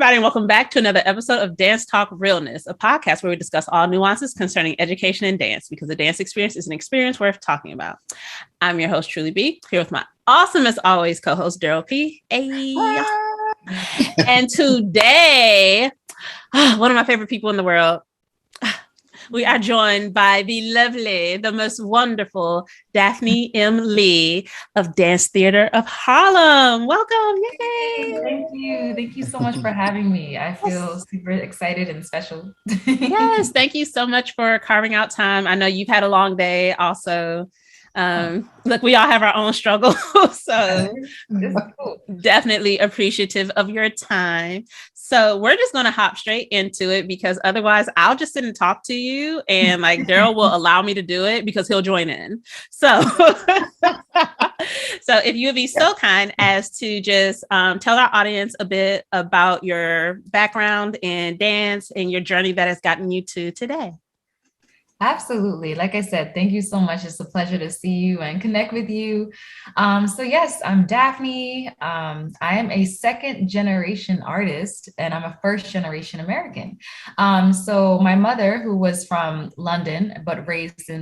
everybody, and welcome back to another episode of Dance Talk Realness, a podcast where we discuss all nuances concerning education and dance, because the dance experience is an experience worth talking about. I'm your host, Truly B, here with my awesome, as always, co-host, Daryl P. Hey. And today, one of my favorite people in the world, we are joined by the lovely, the most wonderful Daphne M of Dance Theater of Harlem. Welcome. Yay. Thank you so much for having me. I feel super excited and special. Yes, thank you so much for carving out time. I know you've had a long day also. Look, we all have our own struggles, so definitely appreciative of your time. So we're just going to hop straight into it, because otherwise I'll just sit and talk to you, and like Daryl will allow me to do it because he'll join in. So, so if you would be so kind as to just tell our audience a bit about your background in dance and your journey that has gotten you to today. Absolutely. Like I said, thank you so much. It's a pleasure to see you and connect with you. So yes, I'm Daphne. I am a second generation artist, and I'm a first generation American. So my mother, who was from London, but raised in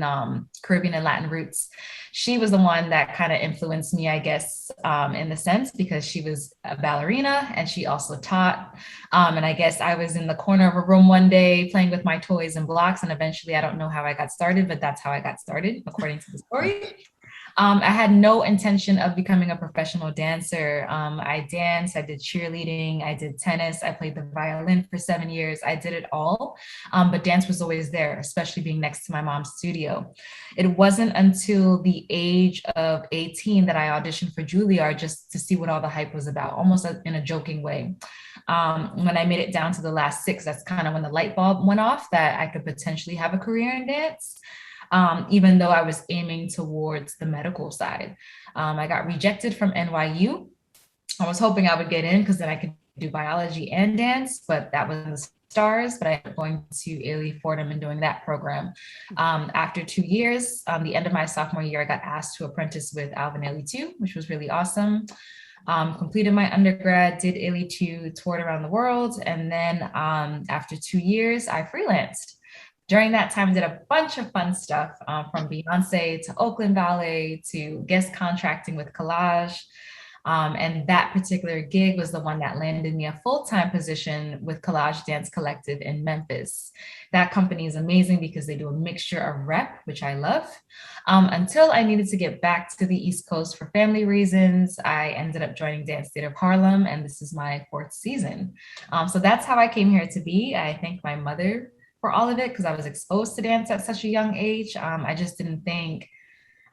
Caribbean and Latin roots, she was the one that kind of influenced me, I guess, in the sense, because she was a ballerina and she also taught. And I guess I was in the corner of a room one day playing with my toys and blocks. And eventually, I don't know how I got started, but that's how I got started, according to the story. I had no intention of becoming a professional dancer. I danced, I did cheerleading, I did tennis, I played the violin for 7 years. I did it all, but dance was always there, especially being next to my mom's studio. It wasn't until the age of 18 that I auditioned for Juilliard just to see what all the hype was about, almost in a joking way. When I made it down to the last 6, that's kind of when the light bulb went off that I could potentially have a career in dance. Even though I was aiming towards the medical side. I got rejected from NYU. I was hoping I would get in because then I could do biology and dance, but that was in the stars. But I ended up going to Ailey Fordham and doing that program. After 2 years, the end of my sophomore year, I got asked to apprentice with Alvin Ailey too, which was really awesome. Completed my undergrad, did Ailey 2, toured around the world. And then after 2 years, I freelanced. During that time, I did a bunch of fun stuff, from Beyonce to Oakland Ballet to guest contracting with Collage. And that particular gig was the one that landed me a full-time position with Collage Dance Collective in Memphis. That company is amazing because they do a mixture of rep, which I love. Until I needed to get back to the East Coast for family reasons, I ended up joining Dance Theater of Harlem, and this is my 4th season. So that's how I came here to be. I thank my mother for all of it, because I was exposed to dance at such a young age. I just didn't think,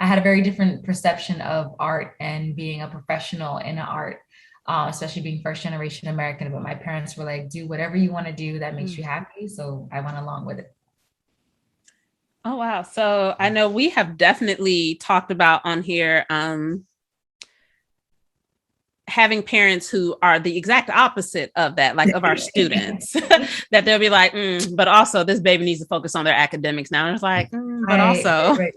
I had a very different perception of art and being a professional in art, especially being first generation American. But my parents were like, do whatever you want to do that makes you happy. So I went along with it. Oh, wow. So I know we have definitely talked about on here, having parents who are the exact opposite of that, like of our students, that they'll be like, but also this baby needs to focus on their academics now. And it's like, but also. Right.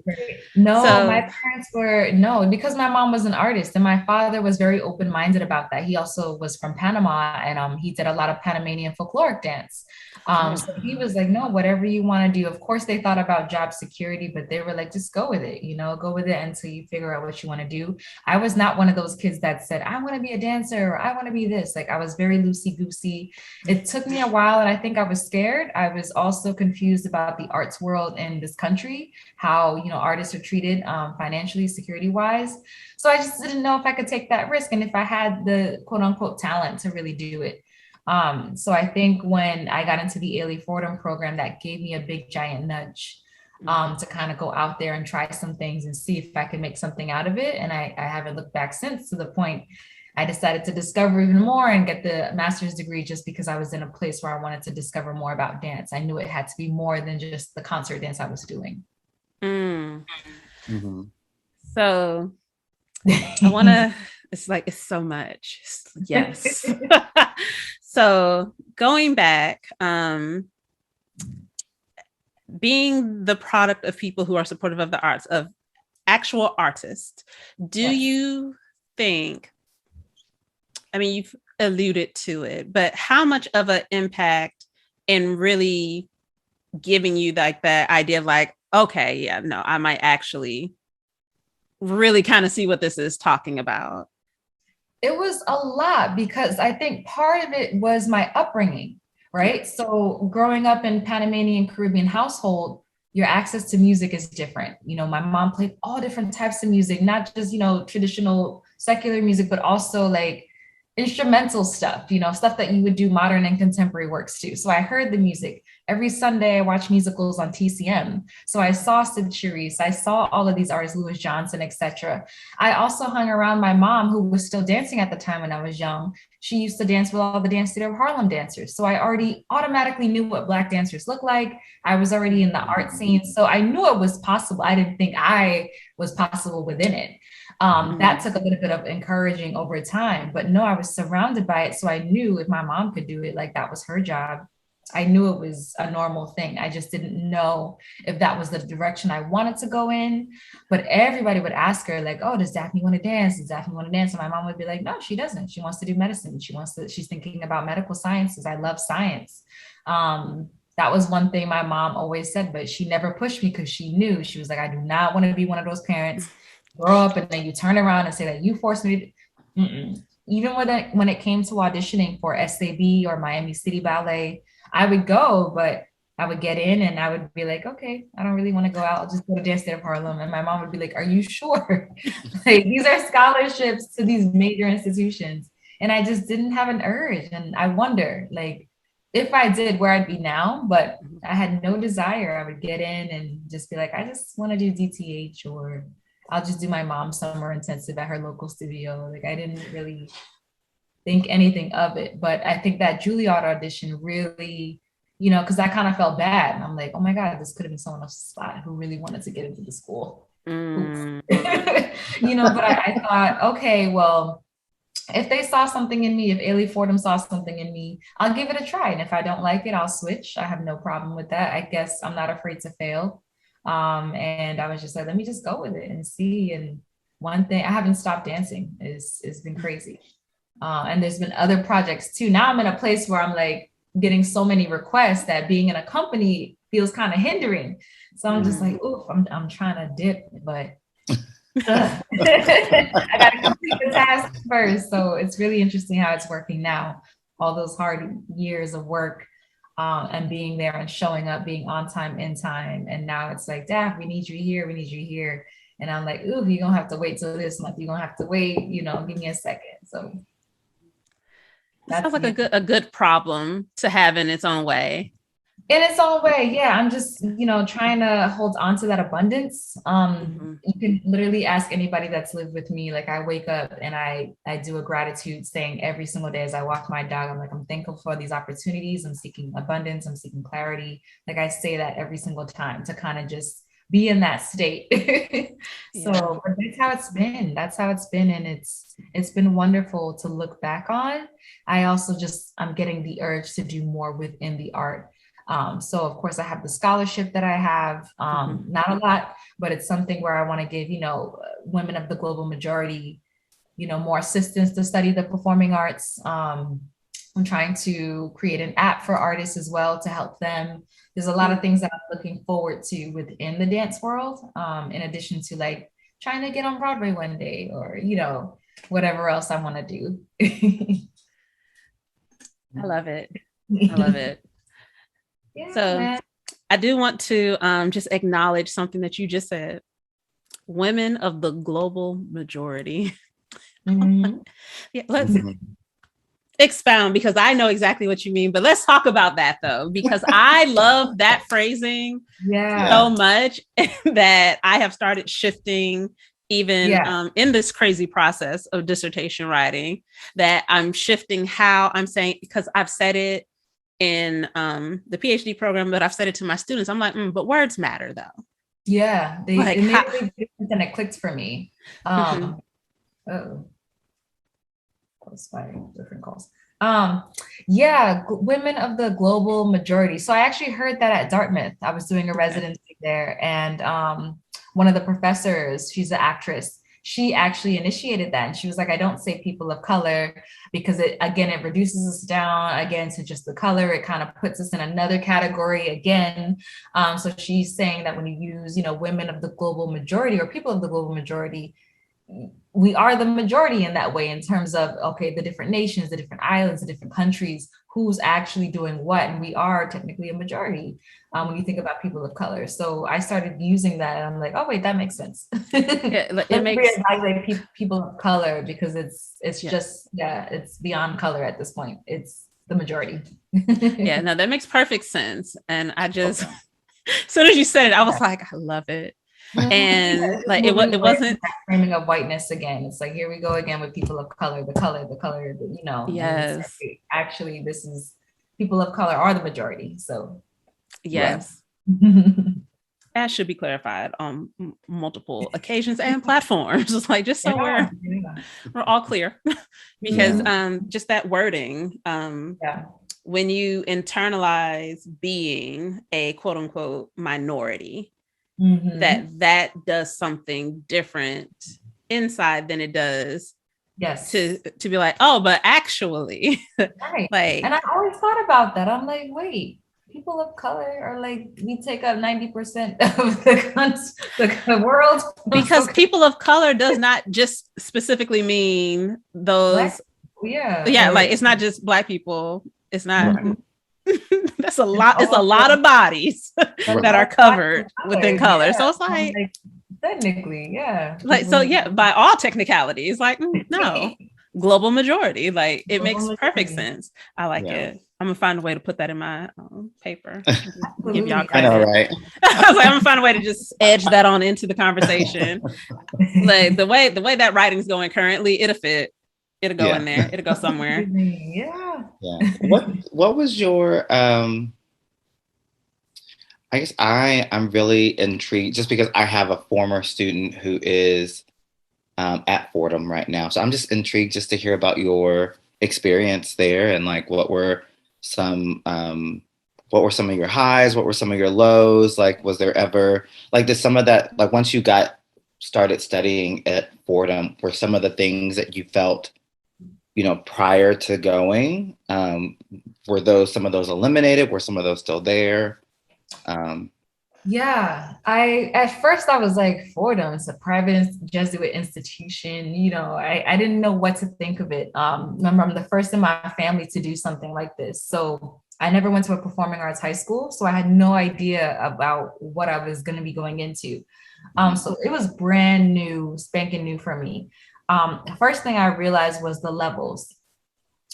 No, so, my parents were, no, because my mom was an artist and my father was very open-minded about that. He also was from Panama, and he did a lot of Panamanian folkloric dance. So he was like, no, whatever you want to do. Of course, they thought about job security, but they were like, just go with it, go with it until you figure out what you want to do. I was not one of those kids that said, I want to be a dancer, or I want to be this. Like, I was very loosey-goosey. It took me a while, and I think I was scared. I was also confused about the arts world in this country, how, artists are treated financially, security-wise. So I just didn't know if I could take that risk and if I had the quote-unquote talent to really do it. So I think when I got into the Ailey Fordham program, that gave me a big giant nudge to kind of go out there and try some things and see if I could make something out of it. And I haven't looked back since, to the point I decided to discover even more and get the master's degree, just because I was in a place where I wanted to discover more about dance. I knew it had to be more than just the concert dance I was doing. Mm-hmm. So I want to, it's so much. Yes. So going back, being the product of people who are supportive of the arts, of actual artists, do you think I mean, you've alluded to it, but how much of an impact in really giving you like that idea of like, okay, yeah, no, I might actually really kind of see what this is talking about? It was a lot because I think part of it was my upbringing, right? So growing up in Panamanian Caribbean household, your access to music is different. You know, my mom played all different types of music, not just, you know, traditional secular music, but also like instrumental stuff, you know, stuff that you would do modern and contemporary works to. So I heard the music. Every Sunday I watched musicals on TCM. So I saw Sid Charisse, I saw all of these artists, Louis Johnson, etc. I also hung around my mom, who was still dancing at the time when I was young. She used to dance with all the Dance Theater of Harlem dancers. So I already automatically knew what Black dancers look like. I was already in the art scene. So I knew it was possible. I didn't think I was possible within it. That took a little bit of encouraging over time, but no, I was surrounded by it. So I knew if my mom could do it, like that was her job. I knew it was a normal thing. I just didn't know if that was the direction I wanted to go in. But everybody would ask her, like, oh, does Daphne want to dance? Does Daphne want to dance? And my mom would be like, no, she doesn't. She wants to do medicine. She's thinking about medical sciences. I love science. That was one thing my mom always said, but she never pushed me because she knew. She was like, I do not want to be one of those parents grow up and then you turn around and say that you forced me to. Mm-mm. Even when it came to auditioning for SAB or Miami City Ballet, I would go, but I would get in and I would be like, okay, I don't really want to go out. I'll just go to Dance Theater of Harlem. And my mom would be like, are you sure? Like, these are scholarships to these major institutions. And I just didn't have an urge. And I wonder, like, if I did, where I'd be now, but I had no desire. I would get in and just be like, I just want to do DTH, or I'll just do my mom's summer intensive at her local studio. Like, I didn't really think anything of it. But I think that Juilliard audition really, you know, because I kind of felt bad. And I'm like, oh my God, this could have been someone else's spot who really wanted to get into the school. You know, but I thought, okay, well, if they saw something in me, if Ailey Fordham saw something in me, I'll give it a try. And if I don't like it, I'll switch. I have no problem with that. I guess I'm not afraid to fail. And I was just like, let me just go with it and see. And one thing, I haven't stopped dancing. It's been crazy. And there's been other projects too. Now I'm in a place where I'm like getting so many requests that being in a company feels kind of hindering. So I'm just like, oof, I'm trying to dip, but I got to complete the task first. So it's really interesting how it's working now. All those hard years of work and being there and showing up, being on time, in time. And now it's like, Daph, we need you here. We need you here. And I'm like, ooh, you're going to have to wait till this month. You're going to have to wait, you know, give me a second. So that sounds like a good problem to have in its own way. In its own way, yeah. I'm just, you know, trying to hold on to that abundance. You can literally ask anybody that's lived with me. Like, I wake up and I do a gratitude saying every single day as I walk my dog. I'm like, I'm thankful for these opportunities. I'm seeking abundance. I'm seeking clarity. Like, I say that every single time to kind of just be in that state. So that's how it's been. That's how it's been. And it's been wonderful to look back on. I also I'm getting the urge to do more within the art. So of course I have the scholarship that I have, not a lot, but it's something where I want to give, you know, women of the global majority, you know, more assistance to study the performing arts. I'm trying to create an app for artists as well to help them. There's a lot of things that I'm looking forward to within the dance world, in addition to like trying to get on Broadway one day, or, you know, whatever else I want to do. I love it. I love it. Yeah, so man. I do want to just acknowledge something that you just said. Women of the global majority. Yeah, let's expound, because I know exactly what you mean, but let's talk about that though, because I love that phrasing so much that I have started shifting even in this crazy process of dissertation writing, that I'm shifting how I'm saying, because I've said it in the PhD program, but I've said it to my students. I'm like, but words matter though. Yeah, it made a big difference and it clicked for me. Different calls. Women of the global majority. So I actually heard that at Dartmouth. I was doing a residency there, and one of the professors, she's an actress, she actually initiated that. And she was like, I don't say people of color because it reduces us down again to just the color. It kind of puts us in another category again. So she's saying that when you use, women of the global majority or people of the global majority, we are the majority in that way in terms of, okay, the different nations, the different islands, the different countries, who's actually doing what. And we are technically a majority when you think about people of color. So I started using that and I'm like, oh, wait, that makes sense. Yeah, Let's reevaluate people of color because it's beyond color at this point. It's the majority. Yeah, no, that makes perfect sense. And I just, as soon as you said it, I was like, I love it. And like it wasn't framing of whiteness again. It's like, here we go again with people of color, the color, yes. Like, actually, this is people of color are the majority. So yes. That should be clarified on multiple occasions and platforms. It's like just so we're all clear. Because just that wording, when you internalize being a quote unquote minority, that does something different inside than it does to be like, oh, but actually like, and I always thought about that. I'm like, wait, people of color are like, we take up 90% of the world because people of color does not just specifically mean those like it's not just Black people, it's not that's a lot. It's a lot of bodies that are covered within color. So it's like technically, like so, by all technicalities, like no, global majority. Like it makes perfect sense. I like it. I'm gonna find a way to put that in my paper. Give y'all credit. I know, right? I was like, I'm gonna find a way to just edge that on into the conversation. Like the way that writing's going currently, it'll fit. It'll go in there. It'll go somewhere. Yeah. What was your I guess I'm really intrigued just because I have a former student who is at Fordham right now. So I'm just intrigued just to hear about your experience there and like what were some of your highs, what were some of your lows? Like was there ever like did some of that like once you got started studying at Fordham, were some of the things that you felt prior to going, were some of those eliminated? Were some of those still there? At first I was like, Fordham, it's a private Jesuit institution. I didn't know what to think of it. Remember, I'm the first in my family to do something like this. So I never went to a performing arts high school. So I had no idea about what I was going to be going into. So it was brand new, spanking new for me. The first thing I realized was the levels.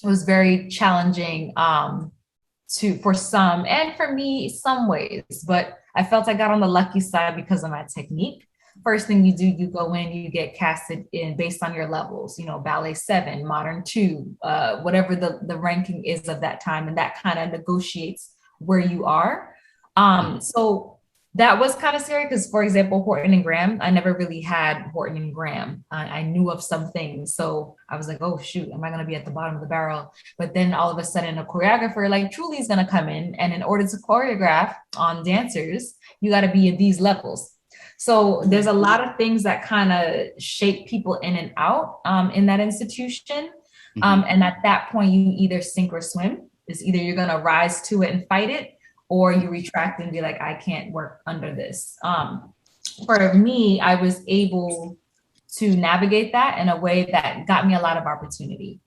It was very challenging for some, and for me, some ways, but I felt I got on the lucky side because of my technique. First thing you do, you go in, you get casted in based on your levels, ballet 7, modern 2, whatever the ranking is of that time. And that kind of negotiates where you are. So that was kind of scary because, for example, Horton and Graham, I never really had Horton and Graham. I knew of some things. So I was like, oh, shoot, am I going to be at the bottom of the barrel? But then all of a sudden, a choreographer like Truly is going to come in. And in order to choreograph on dancers, you got to be at these levels. So there's a lot of things that kind of shape people in and out in that institution. And at that point, you either sink or swim. It's either you're going to rise to it and fight it, or you retract and be like, I can't work under this. For me, I was able to navigate that in a way that got me a lot of opportunity.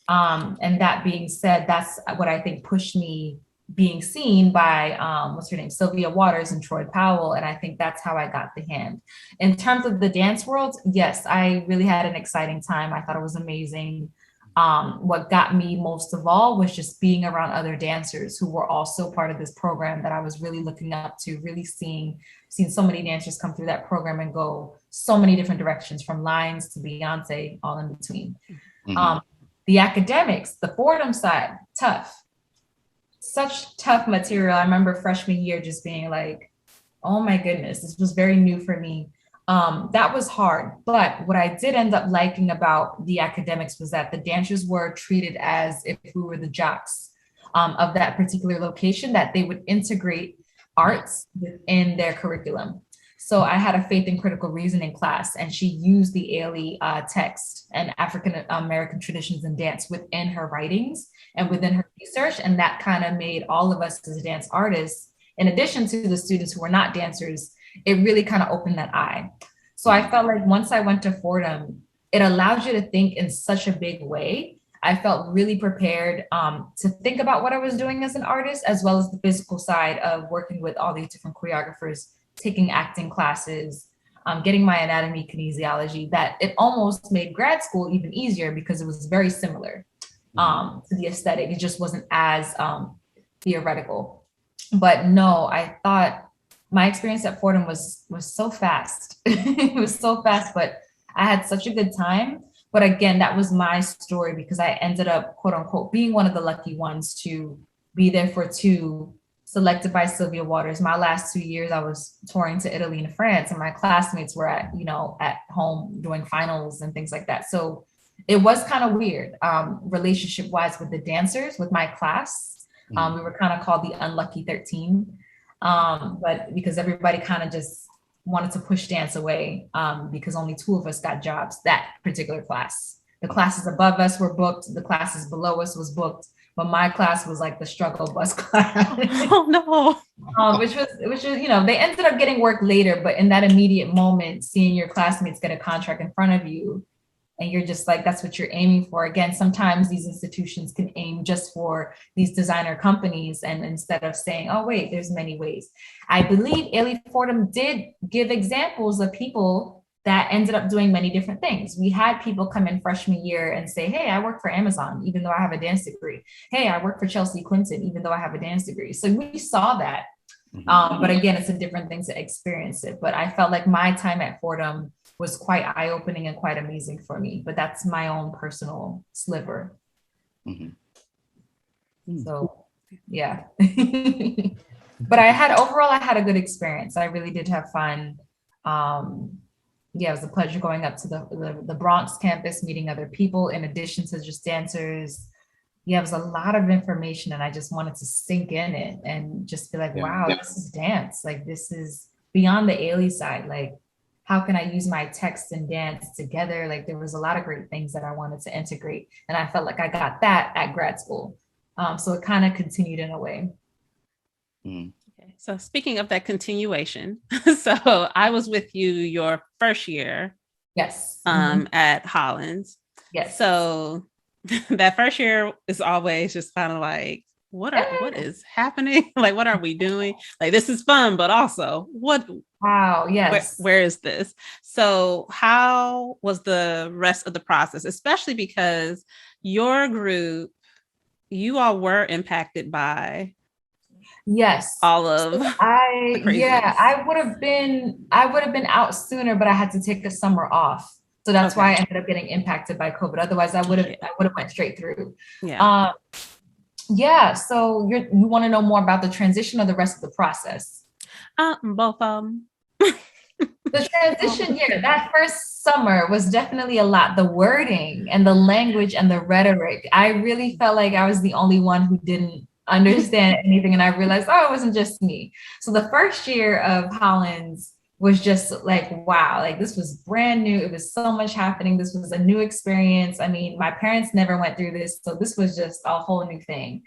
And that being said, that's what I think pushed me being seen by, what's her name? Sylvia Waters and Troy Powell. And I think that's how I got the hand. In terms of the dance world, yes, I really had an exciting time. I thought it was amazing. What got me most of all was just being around other dancers who were also part of this program that I was really looking up to, really seeing so many dancers come through that program and go so many different directions, from Lines to Beyonce, all in between. The academics, the Fordham side, tough. Such tough material. I remember freshman year just being like, oh my goodness, this was very new for me. That was hard. But what I did end up liking about the academics was that the dancers were treated as if we were the jocks of that particular location, that they would integrate arts within their curriculum. So I had a faith and critical reasoning class, and she used the Ailey text and African American traditions in dance within her writings and within her research. And that kind of made all of us as dance artists, in addition to the students who were not dancers, it really kind of opened that eye. So I felt like once I went to Fordham, it allows you to think in such a big way. I felt really prepared to think about what I was doing as an artist, as well as the physical side of working with all these different choreographers, taking acting classes, getting my anatomy kinesiology, that it almost made grad school even easier because it was very similar to the aesthetic. It just wasn't as theoretical. But no, I thought my experience at Fordham was so fast. It was so fast, but I had such a good time. But again, that was my story because I ended up, quote unquote, being one of the lucky ones to be there for two, selected by Sylvia Waters. My last 2 years, I was touring to Italy and France, and my classmates were at home doing finals and things like that. So it was kind of weird, relationship wise with the dancers, with my class. We were kind of called the Unlucky 13, but because everybody kind of just wanted to push dance away because only 2 of us got jobs that particular class. The classes above us were booked, the classes below us was booked, but my class was like the struggle bus class. Oh no. Which was they ended up getting work later, but in that immediate moment, seeing your classmates get a contract in front of you, and you're just like, that's what you're aiming for. Again, sometimes these institutions can aim just for these designer companies, and instead of saying, oh wait, there's many ways. I believe Ailey Fordham did give examples of people that ended up doing many different things. We had people come in freshman year and say, hey, I work for Amazon, even though I have a dance degree. Hey, I work for Chelsea Clinton, even though I have a dance degree. So we saw that. But again, it's a different thing to experience it. But I felt like my time at Fordham was quite eye-opening and quite amazing for me. But that's my own personal sliver. So, yeah. But I had a good experience. I really did have fun. It was a pleasure going up to the Bronx campus, meeting other people in addition to just dancers. It was a lot of information, and I just wanted to sink in it and just be like, wow, this is dance. Like, this is beyond the Ailey side. Like, how can I use my text and dance together? Like, there was a lot of great things that I wanted to integrate, and I felt like I got that at grad school. So it kind of continued in a way. Okay. So speaking of that continuation, so I was with you your first year. Yes. At Hollins. Yes. So that first year is always just kind of like, what is happening? Like, what are we doing? Like, this is fun, but also what? Wow. Yes. Where is this? So how was the rest of the process, especially because your group, you all were impacted by all of I would have been out sooner, but I had to take the summer off. So that's why I ended up getting impacted by COVID. Otherwise, I would have went straight through. So you want to know more about the transition or the rest of the process? Both of them. The transition, that first summer was definitely a lot. The wording and the language and the rhetoric. I really felt like I was the only one who didn't understand anything. And I realized, it wasn't just me. So the first year of Hollins was just like, wow, like this was brand new. It was so much happening. This was a new experience. I mean, my parents never went through this. So this was just a whole new thing.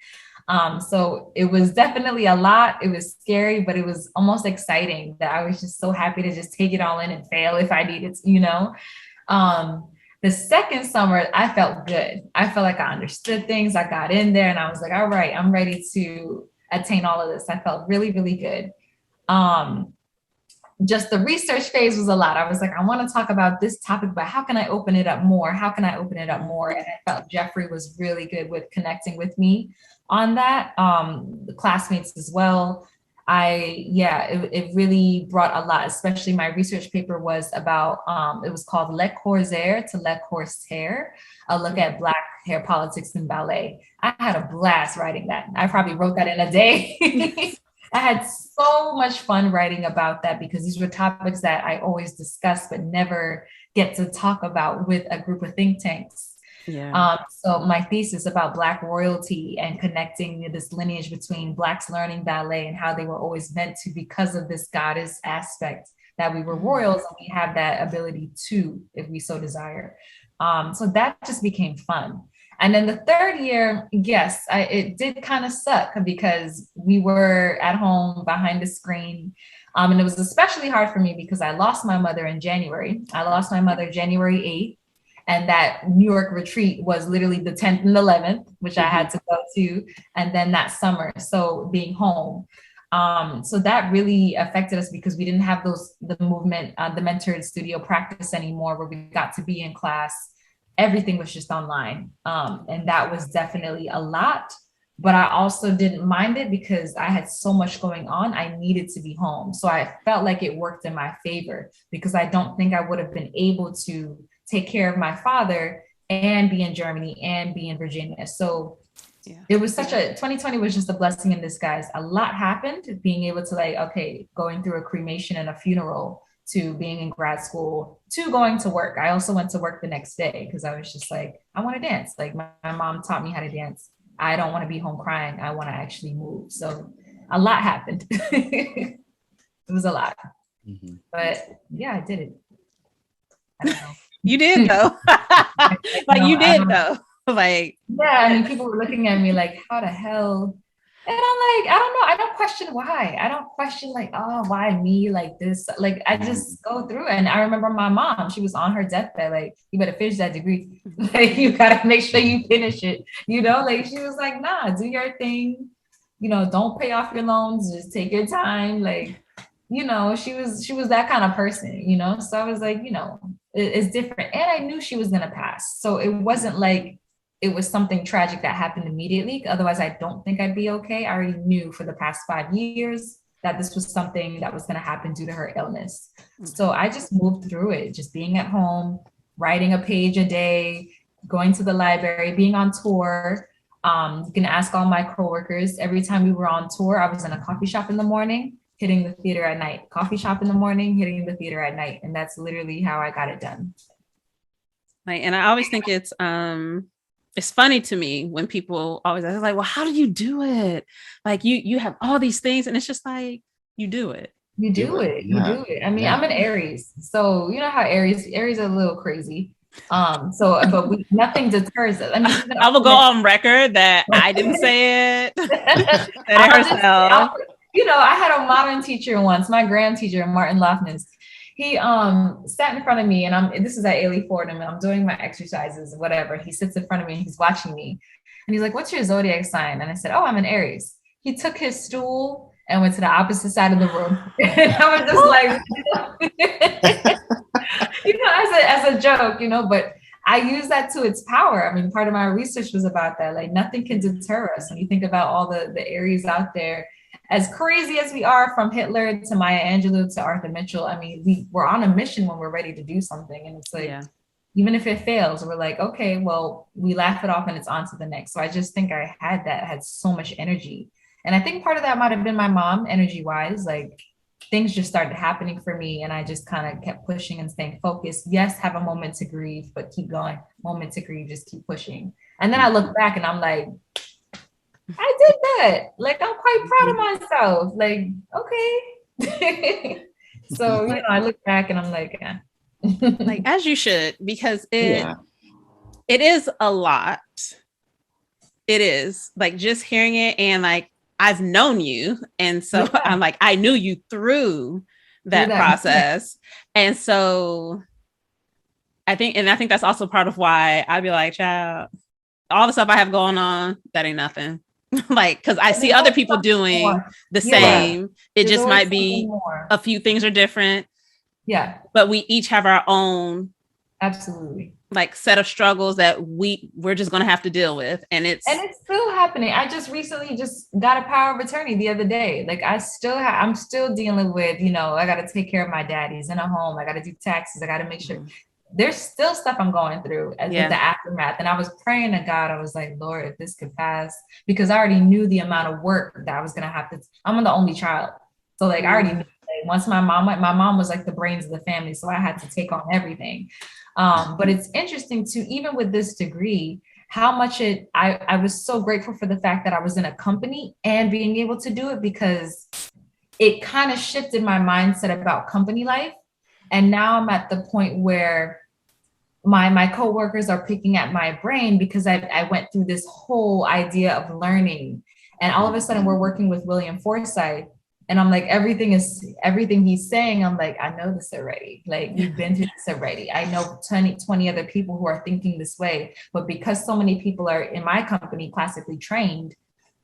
So it was definitely a lot. It was scary, but it was almost exciting that I was just so happy to just take it all in and fail if I needed to, The second summer, I felt good. I felt like I understood things. I got in there and I was like, all right, I'm ready to attain all of this. I felt really, really good. Just the research phase was a lot. I was like, I want to talk about this topic, but how can I open it up more? How can I open it up more? And I felt Jeffrey was really good with connecting with me on that. The classmates as well. It really brought a lot, especially my research paper was about, it was called Le Corsaire to Le Corsaire, a look at Black hair politics in ballet. I had a blast writing that. I probably wrote that in a day. I had so much fun writing about that because these were topics that I always discuss, but never get to talk about with a group of think tanks. So my thesis about Black royalty and connecting this lineage between Blacks learning ballet and how they were always meant to because of this goddess aspect that we were royals and we have that ability to, if we so desire. So that just became fun. And then the third year, yes, it did kind of suck because we were at home behind the screen. And it was especially hard for me because I lost my mother in January. I lost my mother January 8th. And that New York retreat was literally the 10th and 11th, which I had to go to. And then that summer, so being home. So that really affected us because we didn't have the mentored studio practice anymore where we got to be in class. Everything was just online. And that was definitely a lot, but I also didn't mind it because I had so much going on. I needed to be home. So I felt like it worked in my favor because I don't think I would have been able to take care of my father and be in Germany and be in Virginia. So it was 2020 was just a blessing in disguise. A lot happened, being able to going through a cremation and a funeral, to being in grad school, to going to work. I also went to work the next day because I was just like, I want to dance. Like my mom taught me how to dance. I don't want to be home crying. I want to actually move. So a lot happened. It was a lot. But yeah, I did it. I don't know. You did though. You did though. I mean, people were looking at me like, how the hell? And I'm like, I don't know. I don't question why. I don't question oh, why me like this? Like, I just go through it. And I remember my mom, she was on her deathbed. Like, you better finish that degree. Like, you got to make sure you finish it. You know, like she was like, nah, do your thing. You know, don't pay off your loans. Just take your time. Like, you know, she was that kind of person, you know? So I was like, you know, it's different. And I knew she was going to pass. So it wasn't like it was something tragic that happened immediately. Otherwise, I don't think I'd be okay. I already knew for the past 5 years that this was something that was going to happen due to her illness. So I just moved through it, just being at home, writing a page a day, going to the library, being on tour. You can ask all my coworkers. Every time we were on tour, I was in a coffee shop in the morning, hitting the theater at night, coffee shop in the morning, hitting the theater at night. And that's literally how I got it done. And I always think it's funny to me when people always ask, like, well, how do you do it? Like you have all these things, and it's just like, you do it. You do it. I mean, I'm an Aries. So you know how Aries are a little crazy. But nothing deters us. I mean, I will go on record that I didn't say it. You know, I had a modern teacher once, my grand teacher, Martin Lofness. He sat in front of me, and this is at Ailey Fordham, and I'm doing my exercises, whatever. He sits in front of me and he's watching me. And he's like, what's your zodiac sign? And I said, oh, I'm an Aries. He took his stool and went to the opposite side of the room. And I was just like, you know, as a joke, you know, but I use that to its power. I mean, part of my research was about that. Like, nothing can deter us. When you think about all the Aries out there, as crazy as we are, from Hitler to Maya Angelou to Arthur Mitchell, I mean, we're on a mission when we're ready to do something. And it's like, even if it fails, we're like, okay, well, we laugh it off and it's on to the next. So I just think I had so much energy. And I think part of that might've been my mom, energy wise. Like, things just started happening for me, and I just kind of kept pushing and staying focused. Yes, have a moment to grieve, but keep going. Moment to grieve, just keep pushing. And then I look back and I'm like, I did that. Like, I'm quite proud of myself. Like, okay. So, you know, I look back and I'm like, yeah. Like, as you should, because it is a lot. It is, like, just hearing it, and like, I've known you. And so I'm like, I knew you through that process. And so I think that's also part of why I'd be like, child, all the stuff I have going on, that ain't nothing. Like, because I see other people doing the same. It just might be a few things are different. Yeah. But we each have our own like set of struggles that we're just going to have to deal with. And it's still happening. I just recently got a power of attorney the other day. Like, I'm still dealing with, you know, I got to take care of my dad. He's in a home. I got to do taxes. I got to make sure. There's still stuff I'm going through with the aftermath. And I was praying to God. I was like, Lord, if this could pass, because I already knew the amount of work that I was going to have to. I'm the only child. So like, I already knew, like, once my mom was like the brains of the family. So I had to take on everything. But it's interesting too, even with this degree, how much I was so grateful for the fact that I was in a company and being able to do it, because it kind of shifted my mindset about company life. And now I'm at the point where my coworkers are picking at my brain because I went through this whole idea of learning. And all of a sudden we're working with William Forsythe. And I'm like, everything he's saying, I'm like, I know this already. Like, we've been through this already. I know 20 other people who are thinking this way. But because so many people are in my company classically trained,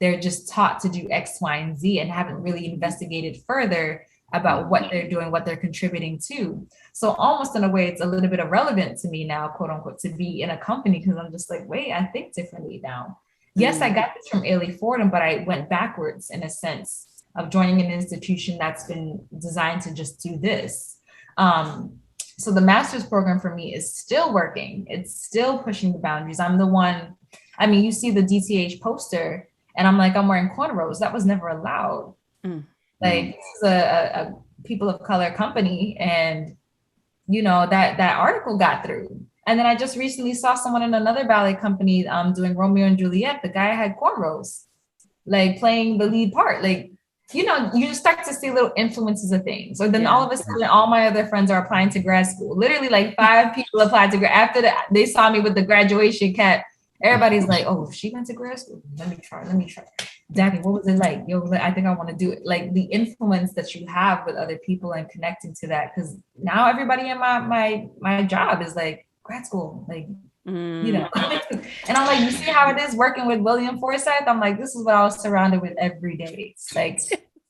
they're just taught to do X, Y, and Z and haven't really investigated further about what they're doing, what they're contributing to. So almost in a way, it's a little bit irrelevant to me now, quote unquote, to be in a company, because I'm just like, wait, I think differently now. Yes, I got this from Ailey Fordham, but I went backwards in a sense of joining an institution that's been designed to just do this. So the master's program for me is still working. It's still pushing the boundaries. I'm the one, I mean, you see the DTH poster and I'm like, I'm wearing cornrows. That was never allowed. Like, this is a people of color company, and you know, that article got through. And then I just recently saw someone in another ballet company doing Romeo and Juliet. The guy had cornrows, like playing the lead part. Like, you know, you just start to see little influences of things. Or then all of a sudden, all my other friends are applying to grad school. Literally, like 5 people applied to grad. After that, they saw me with the graduation cap. Everybody's like, oh, she went to grad school. Let me try. Daphne, what was it like? Yo, I think I want to do it. Like, the influence that you have with other people and connecting to that. Because now everybody in my job is like grad school, like, you know. And I'm like, you see how it is working with William Forsythe? I'm like, this is what I was surrounded with every day. It's like,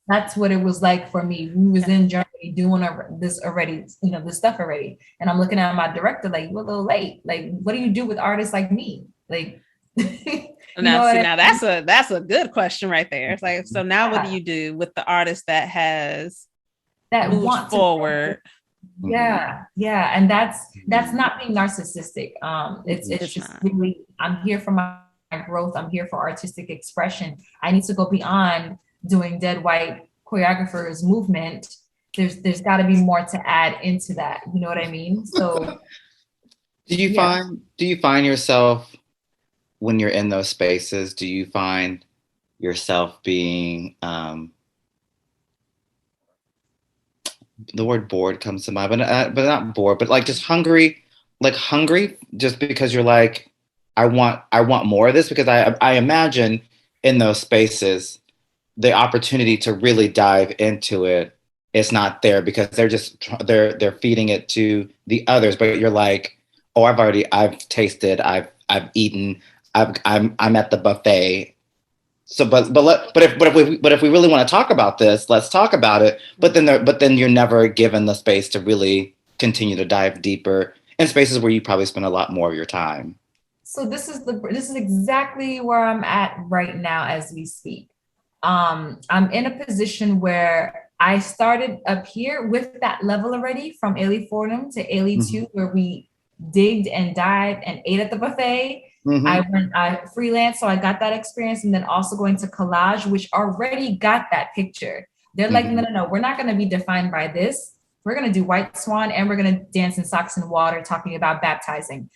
that's what it was like for me. We was in Germany doing this already, you know, this stuff already. And I'm looking at my director like, you're a little late. Like, what do you do with artists like me? Like, now that's a good question right there. It's like, so now what do you do with the artist that has moved forward? Yeah. And that's not being narcissistic. It's just really, I'm here for my growth. I'm here for artistic expression. I need to go beyond doing dead white choreographers movement. There's got to be more to add into that. You know what I mean? So do you find yourself, when you're in those spaces, do you find yourself being, the word bored comes to mind, but not bored, but like just hungry, just because you're like, I want more of this, because I imagine in those spaces, the opportunity to really dive into it is not there, because they're feeding it to the others, but you're like, oh, I've tasted, I've eaten, I'm at the buffet. So, but if we really want to talk about this, let's talk about it. But then you're never given the space to really continue to dive deeper in spaces where you probably spend a lot more of your time. So this is exactly where I'm at right now as we speak. I'm in a position where I started up here with that level already, from Ailey Fordham to Ailey 2, where we digged and dived and ate at the buffet. I freelanced, so I got that experience, and then also going to collage, which already got that picture. They're like, no, we're not going to be defined by this. We're going to do White Swan, and we're going to dance in socks and water, talking about baptizing.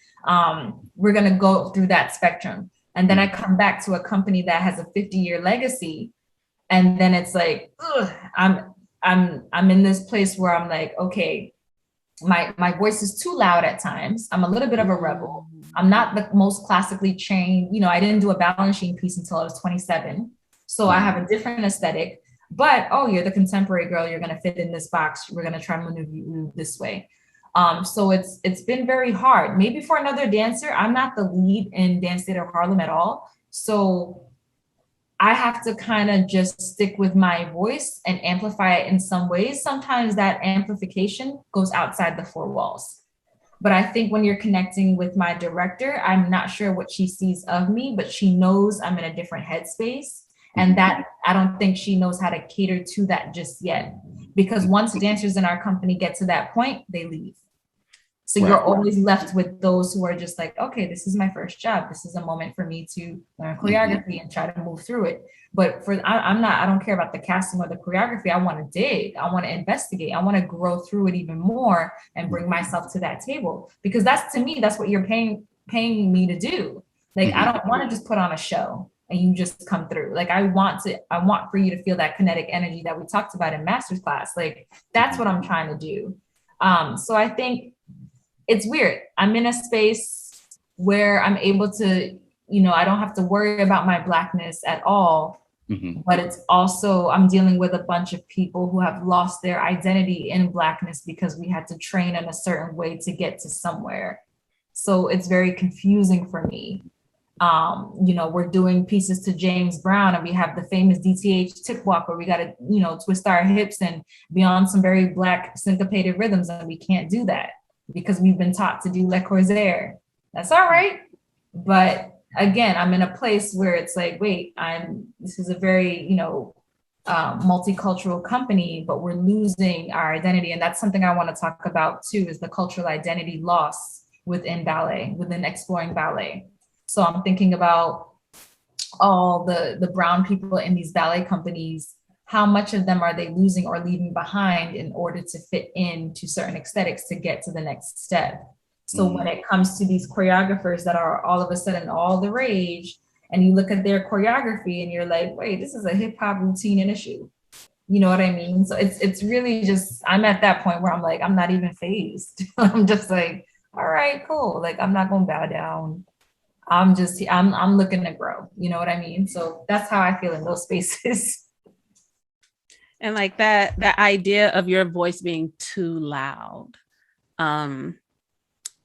We're going to go through that spectrum. And then I come back to a company that has a 50-year legacy. And then it's like, I'm in this place where I'm like, okay, my voice is too loud at times. I'm a little bit of a rebel. I'm not the most classically trained. You know, I didn't do a balancing piece until I was 27. So I have a different aesthetic. But, oh, you're the contemporary girl. You're going to fit in this box. We're going to try to maneuver you this way. So it's been very hard. Maybe for another dancer, I'm not the lead in Dance Theater Harlem at all. So I have to kind of just stick with my voice and amplify it in some ways. Sometimes that amplification goes outside the 4 walls. But I think when you're connecting with my director, I'm not sure what she sees of me, but she knows I'm in a different headspace. And that, I don't think she knows how to cater to that just yet. Because once dancers in our company get to that point, they leave. So you're always left with those who are just like, okay, this is my first job. This is a moment for me to learn choreography and try to move through it. But I don't care about the casting or the choreography. I want to dig. I want to investigate. I want to grow through it even more and bring myself to that table. Because to me, that's what you're paying me to do. Like, I don't want to just put on a show. and you just come through. Like I want for you to feel that kinetic energy that we talked about in master's class. Like that's what I'm trying to do. So I think it's weird. I'm in a space where I'm able to, I don't have to worry about my Blackness at all. But it's also, I'm dealing with a bunch of people who have lost their identity in Blackness because we had to train in a certain way to get to somewhere. So it's very confusing for me. We're doing pieces to James Brown, and we have the famous DTH tip walk where we got to, twist our hips and be on some very Black syncopated rhythms, and we can't do that because we've been taught to do Le Corsaire. That's all right. But again, I'm in a place where it's like, wait, this is a very, multicultural company, but we're losing our identity. And that's something I want to talk about too, is the cultural identity loss within ballet, within exploring ballet. So I'm thinking about all the brown people in these ballet companies. How much of them are they losing or leaving behind in order to fit into certain aesthetics to get to the next step? So when it comes to these choreographers that are all of a sudden all the rage, and you look at their choreography and you're like, wait, this is a hip hop routine and a shoe. You know what I mean? So it's really just, I'm at that point where I'm like, I'm not even phased. I'm just like, all right, cool. Like, I'm not going to bow down. I'm looking to grow. You know what I mean? So that's how I feel in those spaces. And like that idea of your voice being too loud.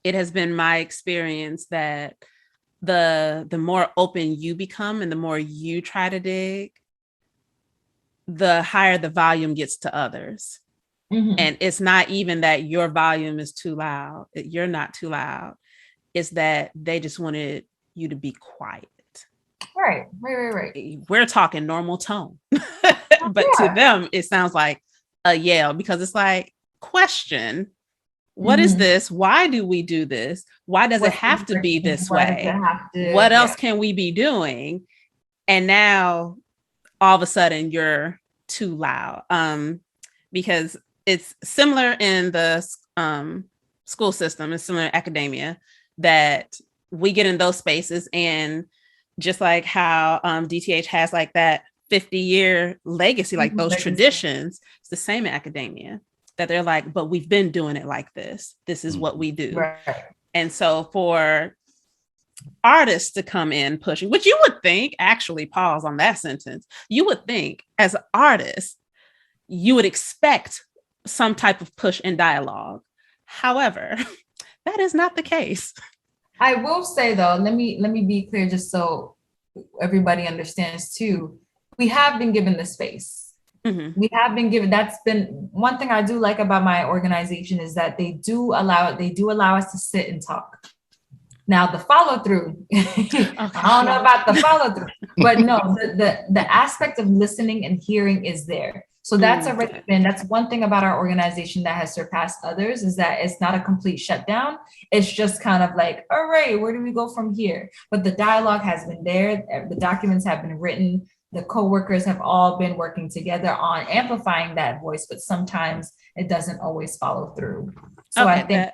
It has been my experience that the more open you become and the more you try to dig, the higher the volume gets to others. And it's not even that your volume is too loud. You're not too loud. It's that they just wanted you to be quiet. Right. We're talking normal tone. But to them, it sounds like a yell, because it's like, question, what is this? Why do we do this? Why does it have to be this way? What else can we be doing? And now all of a sudden you're too loud. Because it's similar in the school system, it's similar in academia, that we get in those spaces, and just like how DTH has like that 50-year legacy, like those traditions, it's the same in academia, that they're like, but we've been doing it like this. This is what we do. Right. And so for artists to come in pushing, which you would think, actually, pause on that sentence, you would think as an artist, you would expect some type of push and dialogue. However, that is not the case. I will say though, let me be clear, just so everybody understands too, we have been given the space. We have been given, that's been one thing I do like about my organization, is that they do allow us to sit and talk. Now the follow through, I don't know about the follow through, but no, the aspect of listening and hearing is there. So that's already been, that's one thing about our organization that has surpassed others, is that it's not a complete shutdown. It's just kind of like, all right, where do we go from here? But the dialogue has been there. The documents have been written. The co-workers have all been working together on amplifying that voice, but sometimes it doesn't always follow through. So I think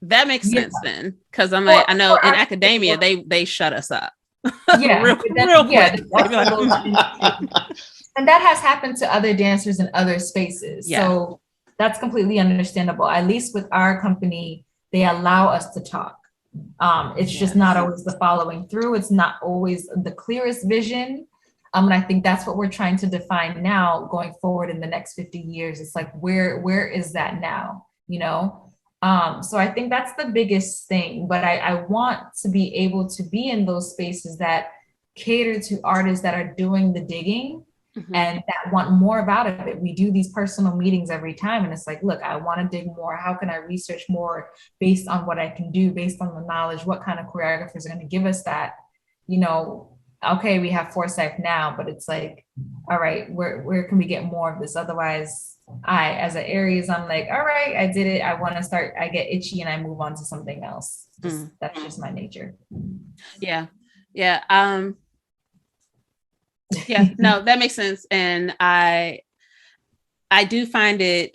that makes sense then. Because I'm like, I know in academia, they shut us up. real quick. And that has happened to other dancers in other spaces. Yeah. So that's completely understandable. At least with our company, they allow us to talk. It's just not always the following through. It's not always the clearest vision. And I think that's what we're trying to define now going forward in the next 50 years. It's like, where is that now? So I think that's the biggest thing. But I want to be able to be in those spaces that cater to artists that are doing the digging. And that want more about it. We do these personal meetings every time, and it's like, look, I want to dig more. How can I research more based on what I can do, based on the knowledge? What kind of choreographers are going to give us that? Okay, we have Forsyth now, but it's like, all right, where can we get more of this? Otherwise, as an Aries, I'm like, all right, I did it. I want to start. I get itchy and I move on to something else. That's just my nature. Yeah. Yeah, no, that makes sense. And I do find it,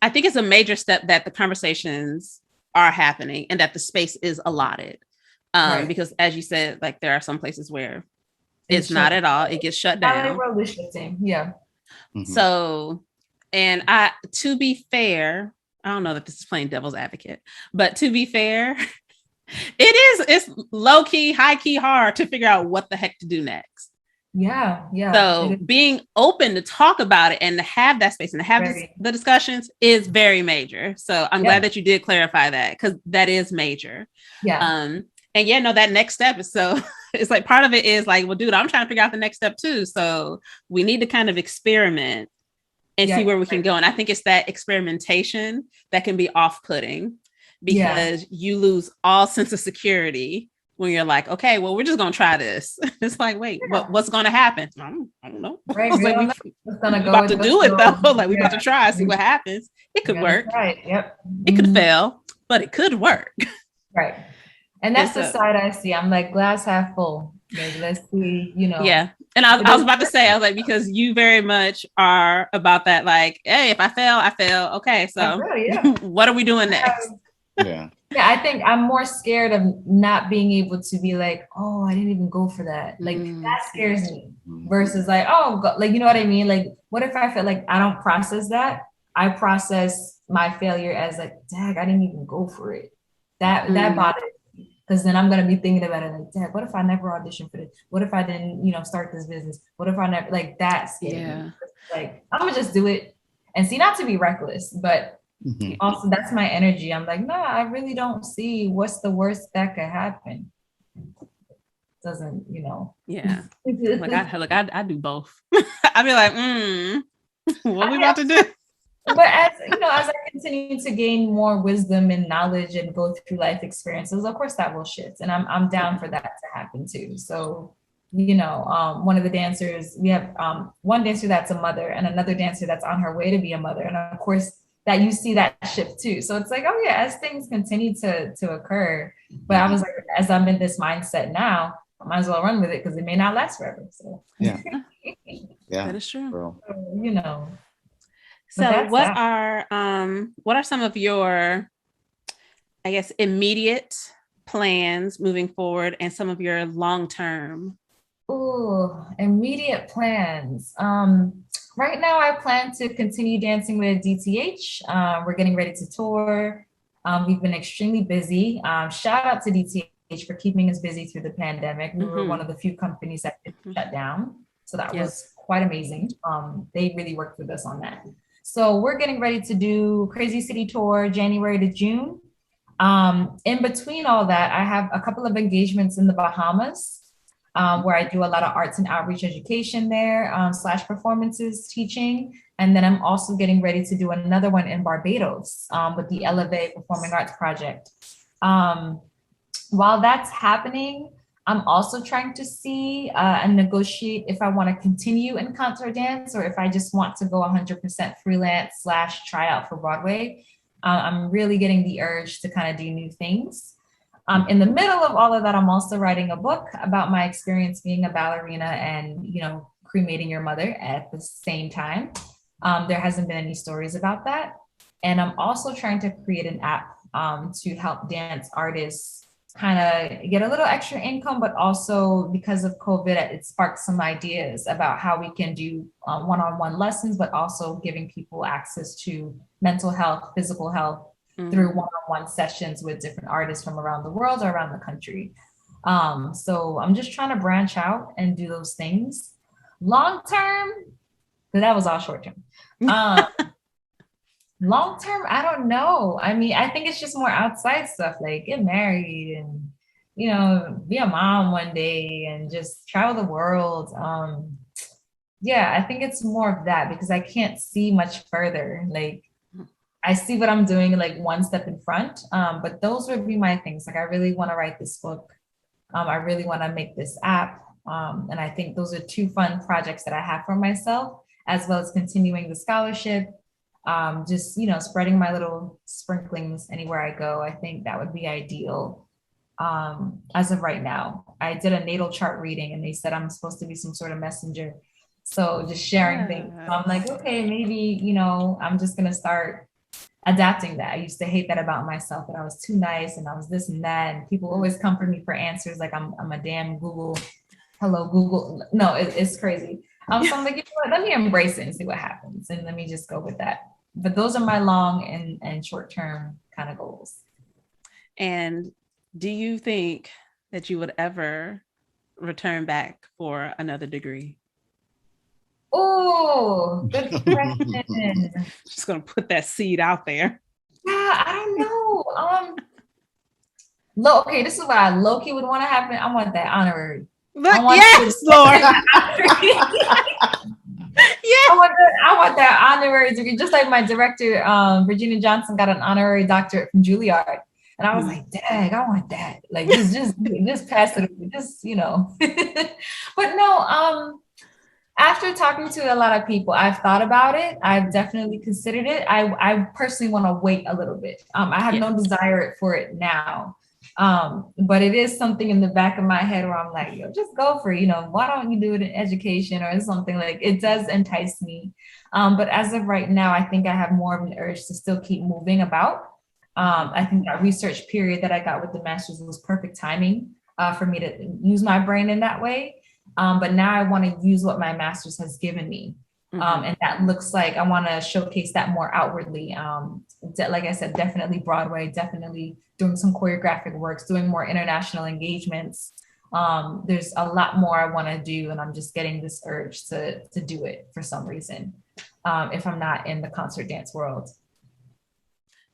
I think it's a major step that the conversations are happening and that the space is allotted. Because as you said, like there are some places where It's not at all. It gets shut Ballet down. world is shifting. Yeah. So, and to be fair, I don't know that this is playing devil's advocate, but to be fair, it's low key, high key hard to figure out what the heck to do next. Yeah. So being open to talk about it and to have that space and to have the discussions is very major. So I'm glad that you did clarify that, because that is major. Yeah. And that next step is it's like part of it is like, well, dude, I'm trying to figure out the next step too. So we need to kind of experiment and see where we can go. And I think it's that experimentation that can be off-putting, because you lose all sense of security when you're like, okay, well, we're just going to try this. It's like, wait, what's going to happen? I don't know. Right. Like, we're about to do it though. Like we're about to try, see what happens. It could work. Right. Yep. It could fail, but it could work. Right. And that's the side I see. I'm like, glass half full. Like, let's see, Yeah. And I was about to say, I was like, because you very much are about that, like, hey, if I fail, I fail. Okay. So what are we doing next? Yeah. Yeah, I think I'm more scared of not being able to be like, oh, I didn't even go for that. Like that scares me versus like, oh, like, you know what I mean? Like, what if I feel like I don't process that? I process my failure as like, dag, I didn't even go for it. That bothers me, because then I'm gonna be thinking about it like, dag, what if I never auditioned for this? What if I didn't, start this business? What if I never, like, that scares me? Like, I'm gonna just do it and see, not to be reckless, but also that's my energy. I'm like, nah, I really don't see what's the worst that could happen. Doesn't, Yeah. I do both. I'd be like, what are we about to do? But as I continue to gain more wisdom and knowledge and go through life experiences, of course that will shift, and I'm down for that to happen too. So, one of the dancers, we have one dancer that's a mother and another dancer that's on her way to be a mother, and of course that you see that shift too. So it's like, oh yeah, as things continue to occur. But I was like, as I'm in this mindset now, I might as well run with it, because it may not last forever. So yeah, that is true. So, So what are some of your, I guess, immediate plans moving forward and some of your long-term? Immediate plans. Right now, I plan to continue dancing with DTH. We're getting ready to tour. We've been extremely busy. Shout out to DTH for keeping us busy through the pandemic. We were one of the few companies that didn't shut down. So that was quite amazing. They really worked with us on that. So we're getting ready to do Crazy City Tour, January to June. In between all that, I have a couple of engagements in the Bahamas, where I do a lot of arts and outreach education there, / performances, teaching. And then I'm also getting ready to do another one in Barbados with the Elevate Performing Arts Project. While that's happening, I'm also trying to see and negotiate if I want to continue in concert dance or if I just want to go 100% freelance / try out for Broadway. I'm really getting the urge to kind of do new things. In the middle of all of that, I'm also writing a book about my experience being a ballerina and, cremating your mother at the same time. There hasn't been any stories about that. And I'm also trying to create an app to help dance artists kind of get a little extra income, but also because of COVID, it sparked some ideas about how we can do one-on-one lessons, but also giving people access to mental health, physical health, through one-on-one sessions with different artists from around the world or around the country. So I'm just trying to branch out and do those things. Long term, because that was all short term. Long term, I don't know. I mean, I think it's just more outside stuff, like get married and, be a mom one day and just travel the world. Yeah, I think it's more of that because I can't see much further. Like, I see what I'm doing like one step in front, but those would be my things. Like I really want to write this book. I really want to make this app. And I think those are two fun projects that I have for myself, as well as continuing the scholarship. Just, spreading my little sprinklings anywhere I go. I think that would be ideal. As of right now, I did a natal chart reading and they said I'm supposed to be some sort of messenger. So just sharing things. So I'm like, okay, maybe, I'm just going to start adapting that. I used to hate that about myself, that I was too nice and I was this and that. And people always come for me for answers. Like I'm a damn Google hello, Google. No, it's crazy. So I'm like, you know what, let me embrace it and see what happens. And let me just go with that. But those are my long and short-term kind of goals. And do you think that you would ever return back for another degree? Oh, good question. Just gonna put that seed out there. Yeah, I don't know. Okay, this is what I low-key would want to happen. I want that honorary. But yes, Lord. Yeah. I want that honorary degree, just like my director, Virginia Johnson, got an honorary doctorate from Juilliard. And I was like, dang, I want that. Like, just pass it, just, you know. But no, after talking to a lot of people, I've thought about it. I've definitely considered it. I personally want to wait a little bit. I have no desire for it now. But it is something in the back of my head where I'm like, yo, just go for it. You know, why don't you do it in education or something? Like, it does entice me. But as of right now, I think I have more of an urge to still keep moving about. I think that research period that I got with the master's was perfect timing for me to use my brain in that way. But now I want to use what my master's has given me. And that looks like I want to showcase that more outwardly. Like I said, definitely Broadway, definitely doing some choreographic works, doing more international engagements. There's a lot more I want to do, and I'm just getting this urge to do it for some reason, if I'm not in the concert dance world.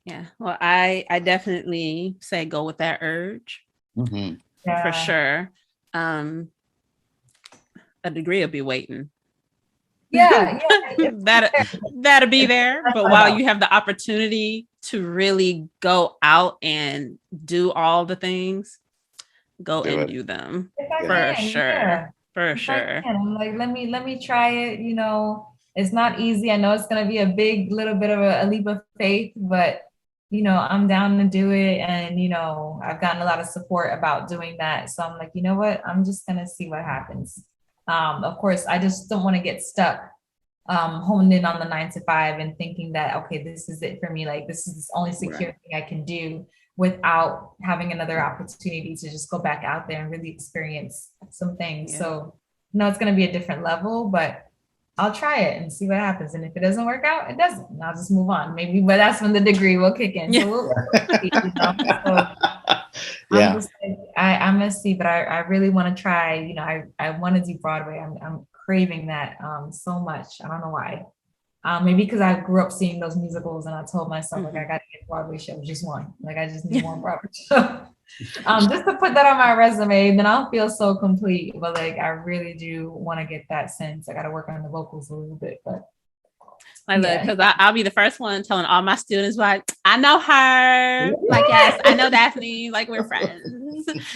Yeah, well, I definitely say go with that urge for sure. A degree will be waiting. Yeah. That'll be there. But while you have the opportunity to really go out and do all the things, go and do them for sure. For sure. I'm like, let me try it. You know, it's not easy. I know it's gonna be a big little bit of a leap of faith, but you know, I'm down to do it. And you know, I've gotten a lot of support about doing that. So I'm like, you know what? I'm just gonna see what happens. Of course, I just don't want to get stuck honed in on the 9 to 5 and thinking that, okay, this is it for me. Like, this is the only secure thing I can do without having another opportunity to just go back out there and really experience some things. So, no, it's going to be a different level, but I'll try it and see what happens. And if it doesn't work out, it doesn't. And I'll just move on. Maybe, but that's when the degree will kick in. So we'll see, you know? So, I'm just like, I'm gonna see, but I really want to try. You know, I want to do Broadway. I'm craving that so much. I don't know why. Maybe because I grew up seeing those musicals, and I told myself like I got to get a Broadway show, just one. Like I just need one Broadway show. Just to put that on my resume, then I'll feel so complete. But like I really do want to get that sense. I got to work on the vocals a little bit, but. Because I'll be the first one telling all my students, like, I know her. Like, yes, I know Daphne. Like, we're friends.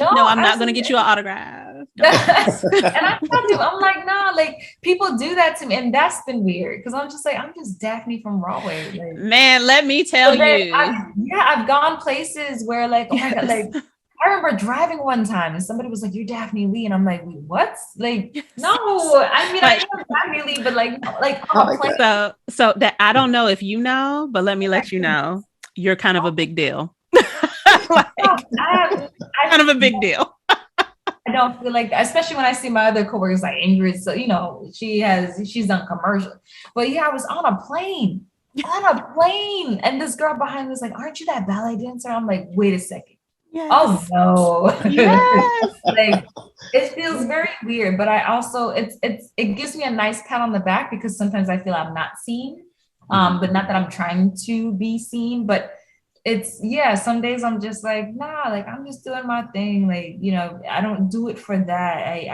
No, I'm not going to get you an autograph. And I told you, I'm like, nah, like, people do that to me. And that's been weird. Because I'm just like, I'm just Daphne from Broadway. Like, man, let me tell you. I've gone places where, like, oh my God, like, I remember driving one time and somebody was like, you're Daphne Lee. And I'm like, wait, what? Like, no, I mean, I am Daphne Lee, but like on a plane. So that I don't know if you know, but let me let you know, you're kind of a big deal. Like, kind of a big deal. I don't feel like that, especially when I see my other coworkers like Ingrid. So, you know, she's done commercial. But yeah, I was on a plane. And this girl behind me was like, aren't you that ballet dancer? I'm like, wait a second. Yes. Oh no. Yes. Like it feels very weird, but I also it gives me a nice pat on the back because sometimes I feel I'm not seen. But not that I'm trying to be seen, but it's some days I'm just like, nah, like I'm just doing my thing. Like, you know, I don't do it for that.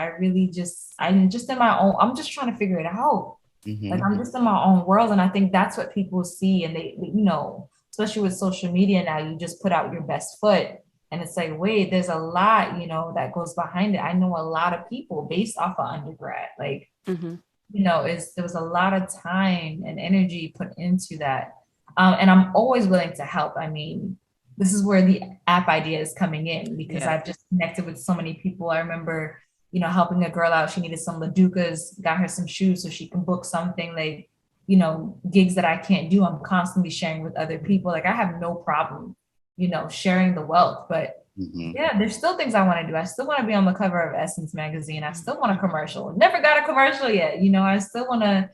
I'm just in my own, I'm just trying to figure it out. Like I'm just in my own world. And I think that's what people see. And they, you know, especially with social media now, you just put out your best foot. And it's like, wait, there's a lot, you know, that goes behind it. I know a lot of people based off of undergrad, like, you know, there was a lot of time and energy put into that. And I'm always willing to help. I mean, this is where the app idea is coming in because I've just connected with so many people. I remember, you know, helping a girl out. She needed some Laducas, got her some shoes so she can book something, like, you know, gigs that I can't do. I'm constantly sharing with other people. Like I have no problem, you know, sharing the wealth, but yeah, there's still things I want to do. I still want to be on the cover of Essence magazine. I still want a commercial. Never got a commercial yet. I still want to,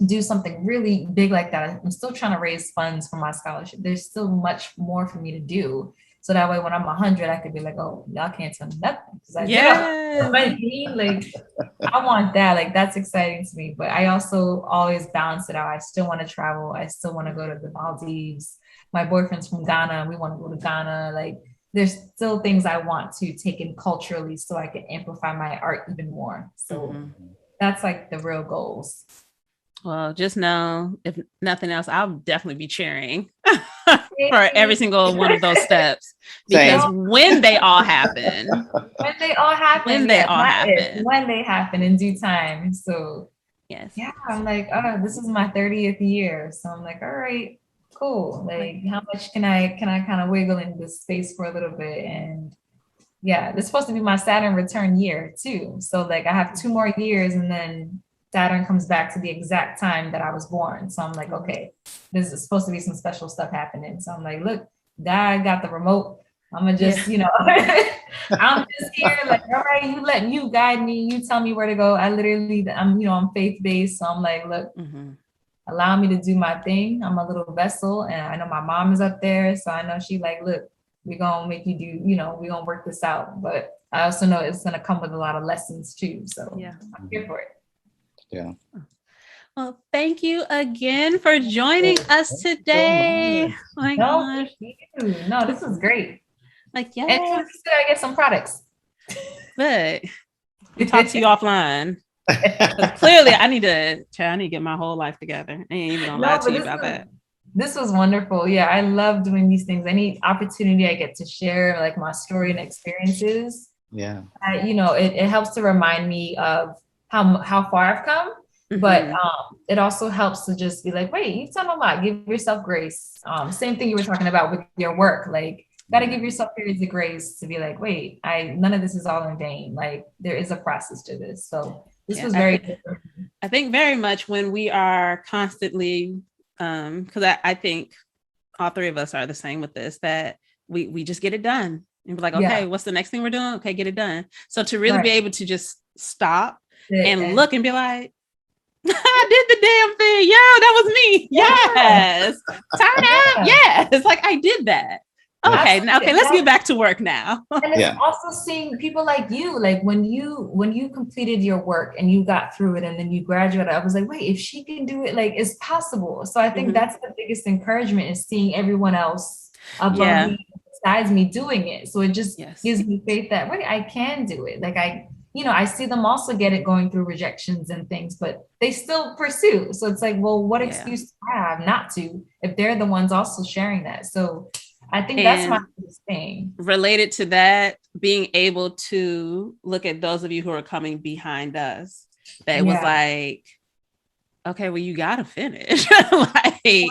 do something really big like that. I'm still trying to raise funds for my scholarship. There's still much more for me to do. So that way, when I'm 100, I could be like, oh, y'all can't tell me nothing. Like, I want that. Like, that's exciting to me. But I also always balance it out. I still want to travel. I still want to go to the Maldives. My boyfriend's from Ghana. We want to go to Ghana. Like, there's still things I want to take in culturally so I can amplify my art even more. So that's like the real goals. Well, just know, if nothing else, I'll definitely be cheering for every single one of those steps, because when they all happen, when they happen in due time. So yes, yeah, I'm like, oh, this is my 30th year. So I'm like, all right, cool. Like, how much can I kind of wiggle in this space for a little bit? And yeah, this is supposed to be my Saturn return year too. So like, I have 2 more years, and then Saturn comes back to the exact time that I was born. So I'm like, okay, this is supposed to be some special stuff happening. So I'm like, look, Dad got the remote. I'm gonna just, I'm just here, like, all right, you guide me, you tell me where to go. I'm faith-based. So I'm like, look, allow me to do my thing. I'm a little vessel, and I know my mom is up there. So I know she like, look, we're gonna make you do, we're gonna work this out. But I also know it's gonna come with a lot of lessons too. So yeah, I'm here for it. Yeah. Well, thank you again for joining us today. Oh my gosh. Thank you. No, this was great. Like, yeah. And I get some products. But we'll talk to you offline. Clearly, I need to get my whole life together. I ain't even gonna lie to you about that. This was wonderful. Yeah, I love doing these things. Any opportunity I get to share, like, my story and experiences. Yeah. It helps to remind me of how far I've come, but it also helps to just be like, wait, you've done a lot. Give yourself grace. Same thing you were talking about with your work. Like, got to give yourself periods of grace to be like, wait, none of this is all in vain. Like, there is a process to this. So this was very different. I think very much when we are constantly, because I think all 3 of us are the same with this, that we just get it done. And we're like, okay, what's the next thing we're doing? Okay, get it done. So to really be able to just stop and look and be like, I did the damn thing. Yeah, that was me. Yes. Turn out. Yes. It's like, I did that. Okay. Now, let's get back to work now. And it's also seeing people like you, like when you completed your work and you got through it and then you graduated, I was like, wait, if she can do it, like, it's possible. So I think that's the biggest encouragement, is seeing everyone else above me, besides me, doing it. So it just gives me faith that, wait, I can do it. Like, I see them also get it, going through rejections and things, but they still pursue. So it's like, well, what excuse do I have not to, if they're the ones also sharing that? So I think that's my biggest thing. Related to that, being able to look at those of you who are coming behind us, that was like, okay, well, you got to finish. Like, they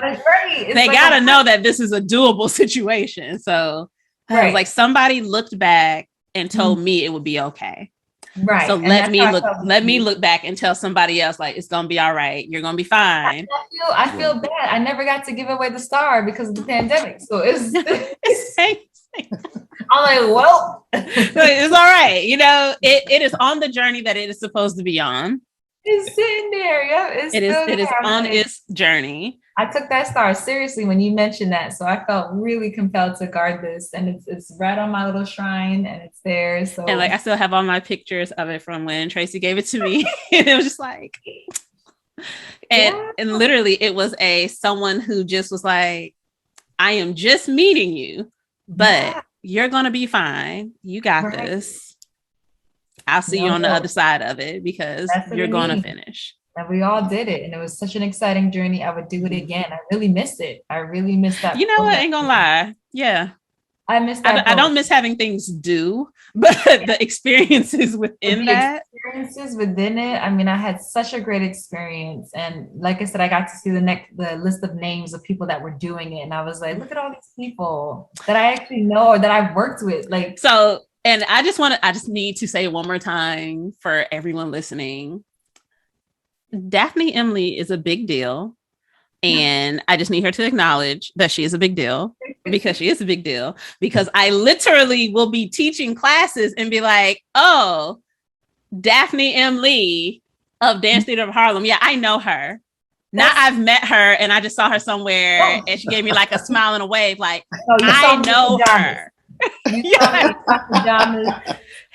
got to know that this is a doable situation. So I was like, somebody looked back and told me it would be okay. Right. So let me look back and tell somebody else, like, it's gonna be all right. You're gonna be fine. I feel bad. I never got to give away the star because of the pandemic. So it's I'm like, well, it's all right. It is on the journey that it is supposed to be on. It's sitting there. Yeah, it is on its journey. I took that star seriously when you mentioned that. So I felt really compelled to guard this. And it's right on my little shrine, and it's there. So, and like, I still have all my pictures of it from when Tracy gave it to me. And it was just like, and literally it was someone who just was like, I am just meeting you, but you're going to be fine. You got this. I'll see you on the other side of it, because you're going to finish. And we all did it. And it was such an exciting journey. I would do it again. I really missed it. I really missed that. You know what? I ain't gonna lie. Yeah. I miss that. I don't miss having things due, but the experiences within that. Experiences within it. I mean, I had such a great experience. And like I said, I got to see the list of names of people that were doing it. And I was like, look at all these people that I actually know or that I've worked with. Like, so, and I just need to say it one more time for everyone listening. Daphne M is a big deal. And I just need her to acknowledge that she is a big deal, because she is a big deal, because I literally will be teaching classes and be like, oh, Daphne M. Lee of Dance Theater of Harlem. Yeah, I know her. Now I've met her and I just saw her somewhere and she gave me like a smile and a wave. Like, I know her.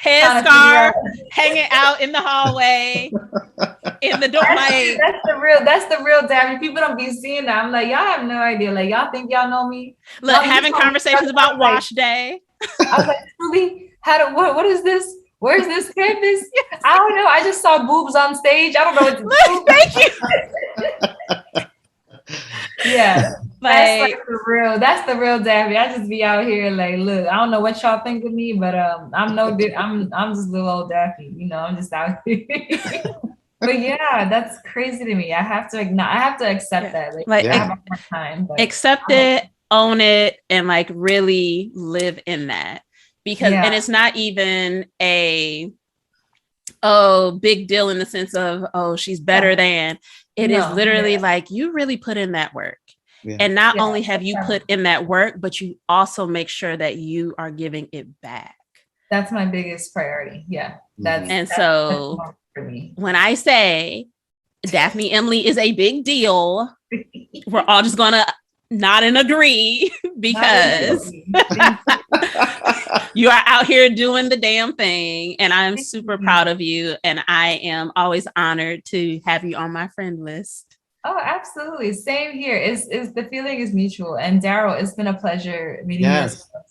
Headscarf, hanging out in the hallway, in the door. That's the real Daphne. People don't be seeing that. I'm like, y'all have no idea. Like, y'all think y'all know me. Look, having conversations about wash day. I was like, really? What is this? Where's this campus? Yes. I don't know. I just saw boobs on stage. I don't know what to do. Thank you. Yeah. That's the real Daphne. I just be out here like, look, I don't know what y'all think of me, but I'm just little old Daphne, you know, I'm just out here. But yeah, that's crazy to me. I have to accept that. Like I have a hard time, but accept it, own it, and like really live in that. Because and it's not even a big deal in the sense of she's better than. It is literally like you really put in that work. Yeah. And not only have you put in that work, but you also make sure that you are giving it back. That's my biggest priority. Yeah. That's for me. When I say Daphne M. Lee is a big deal, we're all just gonna nod and agree, because you are out here doing the damn thing, and I'm super proud of you, and I am always honored to have you on my friend list. Oh, absolutely. Same here. Is the feeling is mutual. And Daryl, it's been a pleasure meeting you.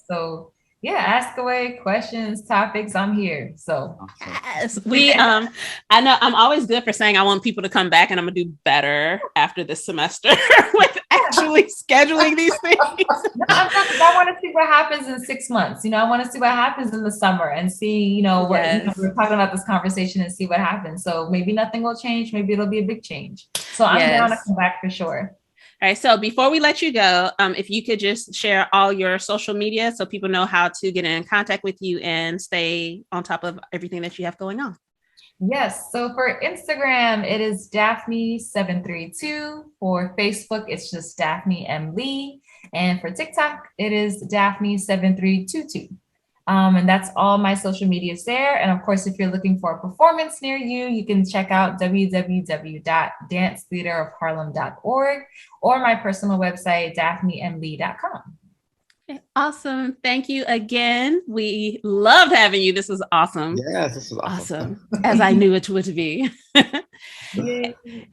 So yeah, ask away, questions, topics. I'm here. So yes, I know I'm always good for saying I want people to come back, and I'm gonna do better after this semester with actually scheduling these things. No, I want to see what happens in 6 months. You know, I want to see what happens in the summer and see, you know, what we're talking about this conversation and see what happens. So maybe nothing will change. Maybe it'll be a big change. So I'm down to come back for sure. All right. So before we let you go, if you could just share all your social media so people know how to get in contact with you and stay on top of everything that you have going on. Yes. So for Instagram, it is Daphne732. For Facebook, it's just Daphne M. Lee. And for TikTok, it is Daphne7322. And that's all my social medias there. And of course, if you're looking for a performance near you, you can check out www.dancetheaterofharlem.org or my personal website, daphnemlee.com. Awesome. Thank you again. We loved having you. This was awesome. Yes, this was awesome. As I knew it would be.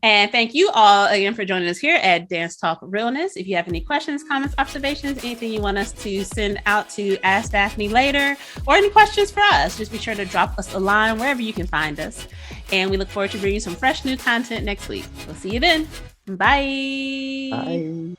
And thank you all again for joining us here at Dance Talk Realness. If you have any questions, comments, observations, anything you want us to send out to Ask Daphne later, or any questions for us, just be sure to drop us a line wherever you can find us. And we look forward to bringing you some fresh new content next week. We'll see you then. Bye. Bye.